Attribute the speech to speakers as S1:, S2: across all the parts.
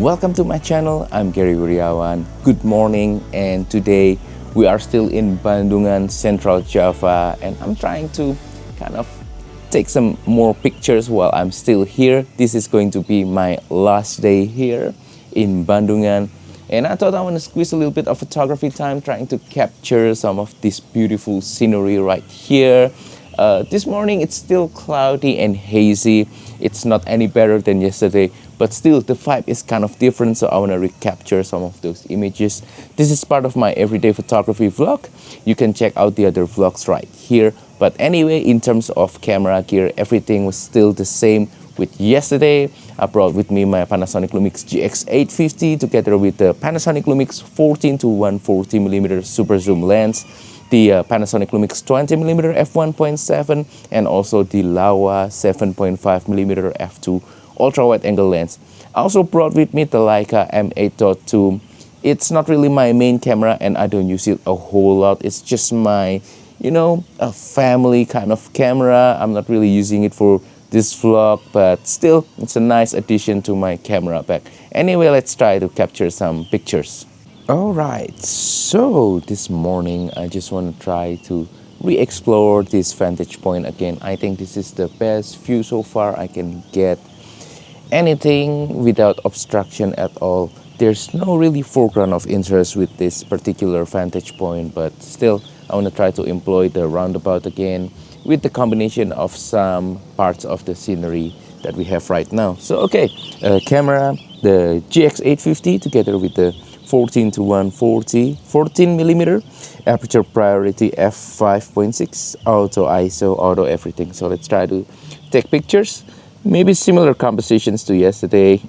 S1: Welcome to my channel. I'm Gary Wiriawan. Good morning, and today we are still in Bandungan, Central Java, and I'm trying to kind of take some more pictures while I'm still here. This is going to be my last day here in Bandungan, and I thought I want to squeeze a little bit of photography time trying to capture some of this beautiful scenery right here. This morning it's still cloudy and hazy. It's not any better than yesterday, but still the vibe is kind of different, so I want to recapture some of those images. This is part of my everyday photography vlog. You can check out the other vlogs right here. But anyway, in terms of camera gear, everything was still the same with yesterday. I brought with me my Panasonic Lumix GX850 together with the Panasonic Lumix 14 to 140mm super zoom lens, the Panasonic Lumix 20mm f1.7, and also the Laowa 7.5mm f2 ultra wide angle lens. I also brought with me the Leica M8.2. It's not really my main camera and I don't use it a whole lot. It's just my, a family kind of camera. I'm not really using it for this vlog, but still it's a nice addition to my camera bag. Anyway, let's try to capture some pictures. Alright, so this morning I just want to try to re-explore this vantage point again. I think this is the best view so far I can get. Anything without obstruction at all. There's no really foreground of interest with this particular vantage point, but still I want to try to employ the roundabout again with the combination of some parts of the scenery that we have right now. So okay, camera, the GX850 together with the 14 to 140 14mm aperture priority f5.6 auto ISO, auto everything. So let's try to take pictures, maybe similar compositions to yesterday.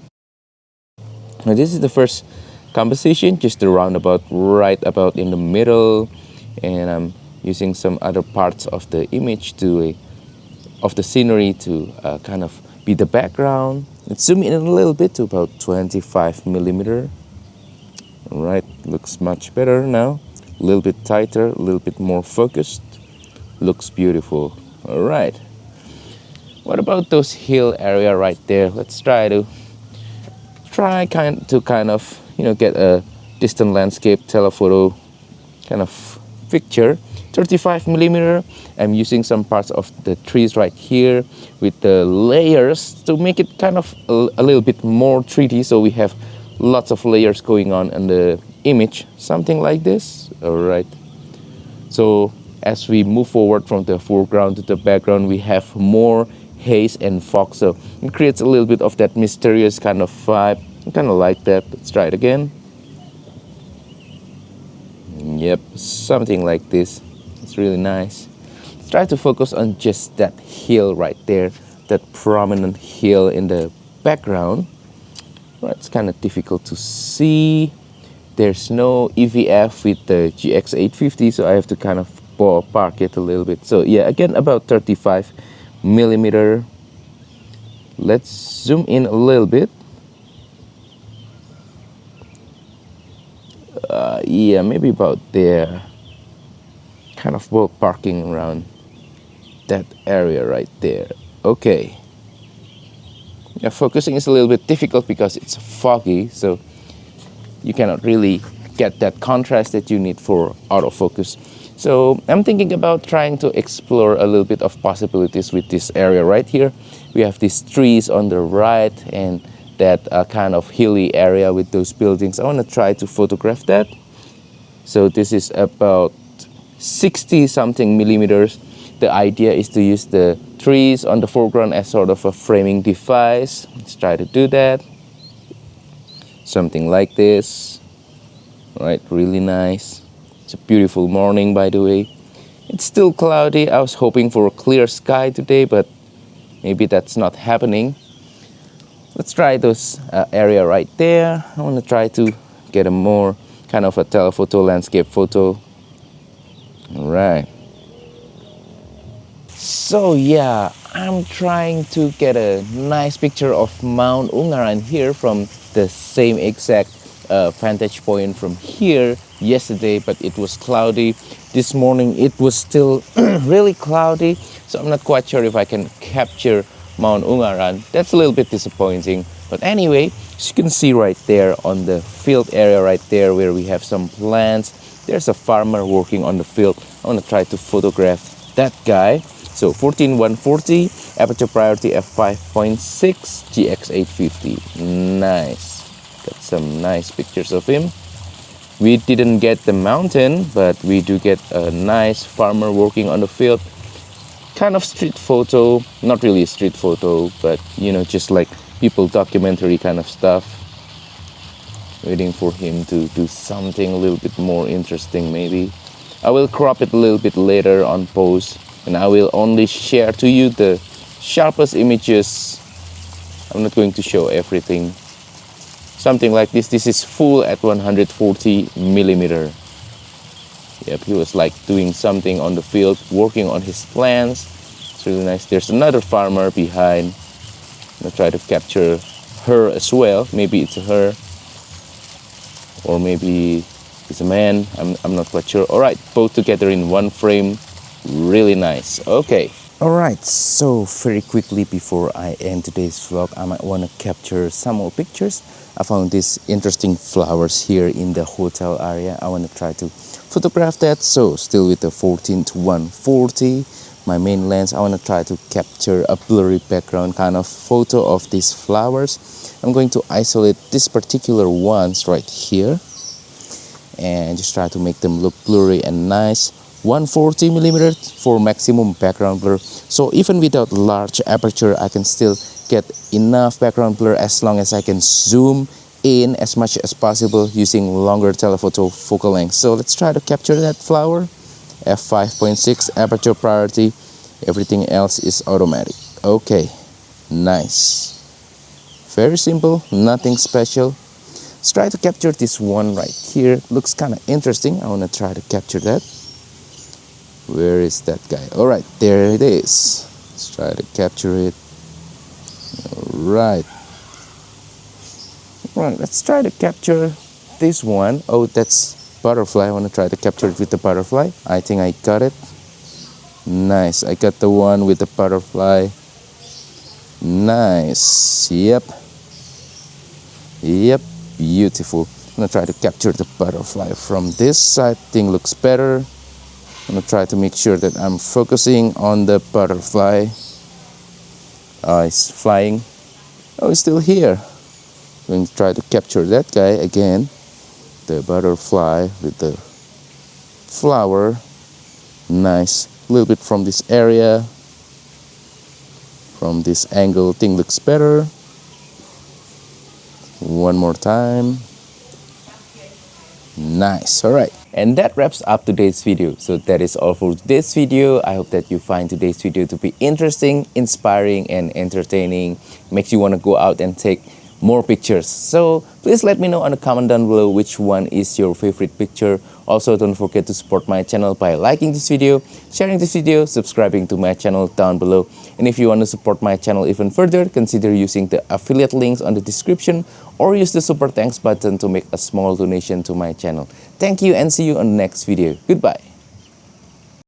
S1: Now this is the first composition, just the roundabout right about in the middle, and I'm using some other parts of the image of the scenery to kind of be the background. Let's zoom in a little bit to about 25mm. All right, looks much better now. A little bit tighter, a little bit more focused. Looks beautiful. All right. What about those hill area right there? Let's try kind of get a distant landscape telephoto kind of picture. 35mm. I'm using some parts of the trees right here with the layers to make it kind of a little bit more 3D, so we have lots of layers going on in the image, something like this. All right, so as we move forward from the foreground to the background, we have more haze and fog, so it creates a little bit of that mysterious kind of vibe. I kind of like that. Let's try it again. Yep, something like this. It's really nice. Let's try to focus on just that hill right there, that prominent hill in the background. Right, it's kind of difficult to see. There's no EVF with the GX850, so I have to kind of ballpark it a little bit. So yeah, again, about 35mm. Let's zoom in a little bit. Yeah, maybe about there. Kind of ballparking around that area right there. Okay. Yeah, focusing is a little bit difficult because it's foggy, so you cannot really get that contrast that you need for autofocus. So I'm thinking about trying to explore a little bit of possibilities with this area right here. We have these trees on the right and that kind of hilly area with those buildings. I want to try to photograph that. So this is about 60 something millimeters. The idea is to use the trees on the foreground as sort of a framing device. Let's try to do that. Something like this. All right, really nice. It's a beautiful morning, by the way. It's still cloudy. I was hoping for a clear sky today, but maybe that's not happening. Let's try this area right there. I want to try to get a more kind of a telephoto landscape photo. All right. So yeah, I'm trying to get a nice picture of Mount Ungaran here from the same exact vantage point from here yesterday, but it was cloudy. This morning it was still really cloudy, so I'm not quite sure if I can capture Mount Ungaran. That's a little bit disappointing, But anyway, as you can see right there on the field area right there where we have some plants, there's a farmer working on the field. I want to try to photograph that guy. So 14140, aperture priority f5.6, GX850. Nice. Got some nice pictures of him. We didn't get the mountain, but we do get a nice farmer working on the field. Kind of street photo, not really a street photo, but you know, just like people documentary kind of stuff. Waiting for him to do something a little bit more interesting maybe. I will crop it a little bit later on post, and I will only share to you the sharpest images. I'm not going to show everything. Something like this. This is full at 140 millimeter. Yep, he was like doing something on the field, working on his plants. It's really nice. There's another farmer behind. I'm gonna try to capture her as well. Maybe it's a her, or maybe it's a man. I'm not quite sure. All right, both together in one frame. Really nice. Okay. Alright, so very quickly before I end today's vlog, I might want to capture some more pictures. I found these interesting flowers here in the hotel area. I want to try to photograph that. So still with the 14 to 140, my main lens, I want to try to capture a blurry background kind of photo of these flowers. I'm going to isolate these particular ones right here and just try to make them look blurry and nice. 140 millimeter for maximum background blur. So even without large aperture, I can still get enough background blur as long as I can zoom in as much as possible using longer telephoto focal length. So let's try to capture that flower. f5.6 aperture priority. Everything else is automatic. Okay, nice. Very simple, nothing special. Let's try to capture this one right here. Looks kind of interesting. I want to try to capture that. Where is that guy? All right, there it is. Let's try to capture it. All right. Right, let's try to capture this one. Oh, that's butterfly. I want to try to capture it with the butterfly. I think I got it. Nice. I got the one with the butterfly. Nice. Yep. Yep. Beautiful. I'm gonna try to capture the butterfly from this side. Thing looks better. I'm gonna try to make sure that I'm focusing on the butterfly. It's flying. Oh, it's still here. I'm going to try to capture that guy again. The butterfly with the flower. Nice. A little bit from this area. From this angle, thing looks better. One more time. Nice. All right. And that wraps up today's video. So that is all for today's video. I hope that you find today's video to be interesting, inspiring, and entertaining. Makes you want to go out and take more pictures. So please let me know on the comment down below which one is your favorite picture. Also, don't forget to support my channel by liking this video, sharing this video, subscribing to my channel down below. And if you want to support my channel even further, consider using the affiliate links on the description or use the super thanks button to make a small donation to my channel. Thank you and see you on the next video. Goodbye.